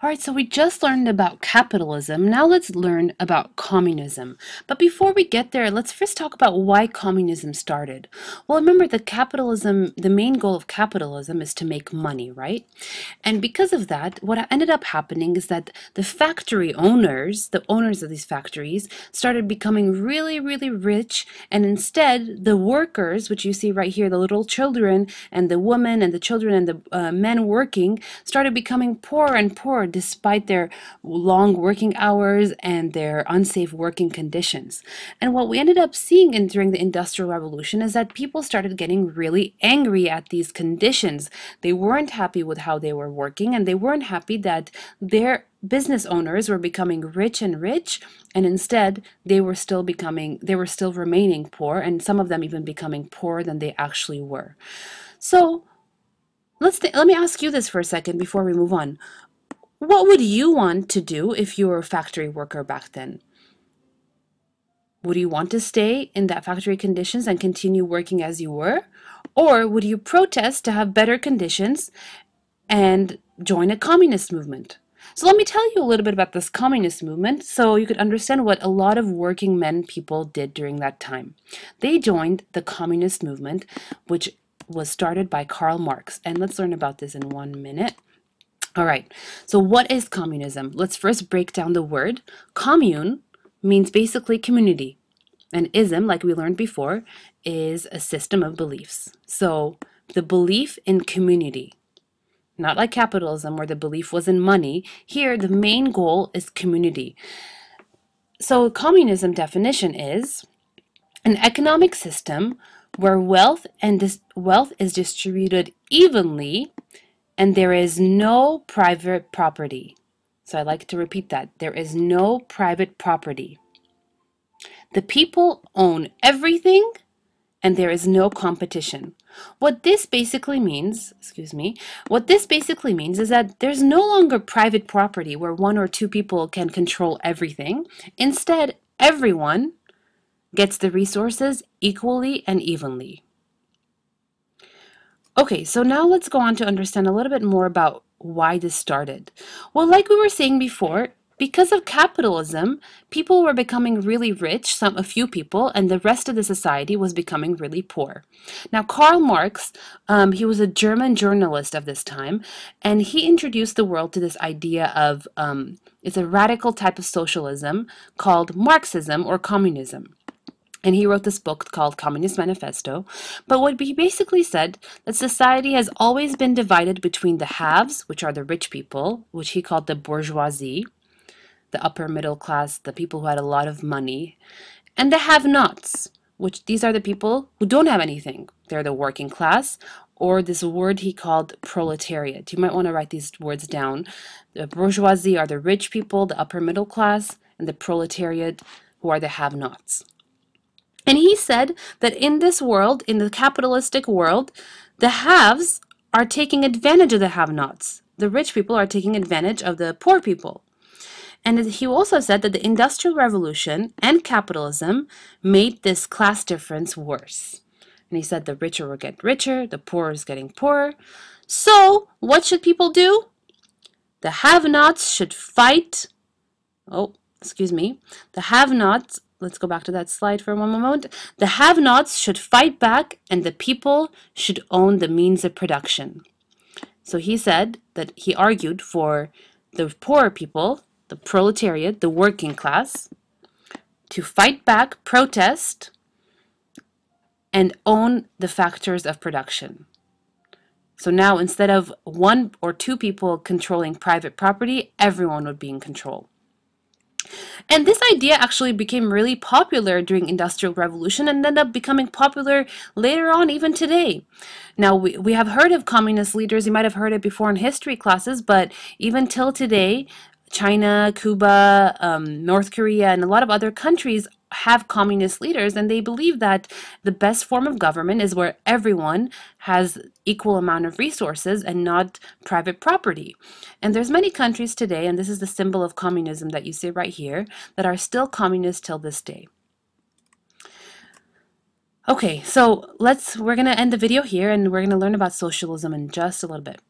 All right, so we just learned about capitalism. Now let's learn about communism. But before we get there, let's first talk about why communism started. Well, remember that capitalism, the main goal of capitalism is to make money, right? And because of that, what ended up happening is that the factory owners, the owners of these factories, started becoming really, really rich. And instead, the workers, which you see right here, the little children and the women and the children and the men working, started becoming poorer and poorer despite their long working hours and their unsafe working conditions. And what we ended up seeing during the Industrial Revolution is that people started getting really angry at these conditions. They weren't happy with how they were working, and they weren't happy that their business owners were becoming rich and rich, and instead they were still remaining poor, and some of them even becoming poorer than they actually were. So let me ask you this for a second before we move on. What would you want to do if you were a factory worker back then? Would you want to stay in that factory conditions and continue working as you were? Or would you protest to have better conditions and join a communist movement? So let me tell you a little bit about this communist movement so you could understand what a lot of working men people did during that time. They joined the communist movement, which was started by Karl Marx. And let's learn about this in 1 minute. All right, so what is communism? Let's first break down the word. Commune means basically community. And ism, like we learned before, is a system of beliefs. So the belief in community, not like capitalism where the belief was in money. Here, the main goal is community. So communism definition is an economic system where wealth is distributed evenly and there is no private property. So I like to repeat that. There is no private property. The people own everything and there is no competition. What this basically means, what this basically means is that there's no longer private property where one or two people can control everything. Instead, everyone gets the resources equally and evenly. Okay, so now let's go on to understand a little bit more about why this started. Well, like we were saying before, because of capitalism, people were becoming really rich, a few people, and the rest of the society was becoming really poor. Now, Karl Marx, he was a German journalist of this time, and he introduced the world to this idea of, it's a radical type of socialism called Marxism or communism. And he wrote this book called Communist Manifesto. But what he basically said that society has always been divided between the haves, which are the rich people, which he called the bourgeoisie, the upper middle class, the people who had a lot of money, and the have-nots, which these are the people who don't have anything. They're the working class, or this word he called proletariat. You might want to write these words down. The bourgeoisie are the rich people, the upper middle class, and the proletariat, who are the have-nots. And he said that in this world, in the capitalistic world, the haves are taking advantage of the have-nots. The rich people are taking advantage of the poor people. And he also said that the Industrial Revolution and capitalism made this class difference worse. And he said the richer will get richer, the poor is getting poorer. So what should people do? The have-nots should fight. The have-nots. Let's go back to that slide for one moment. The have-nots should fight back and the people should own the means of production. So he said that he argued for the poor people, the proletariat, the working class, to fight back, protest, and own the factors of production. So now instead of one or two people controlling private property, everyone would be in control. And this idea actually became really popular during Industrial Revolution and ended up becoming popular later on, even today. Now, we have heard of communist leaders. You might have heard it before in history classes, but even till today, China, Cuba, North Korea, and a lot of other countries have communist leaders, and they believe that the best form of government is where everyone has equal amount of resources and not private property. And there's many countries today, and this is the symbol of communism that you see right here, that are still communist till this day. Okay, so we're going to end the video here, and we're going to learn about socialism in just a little bit.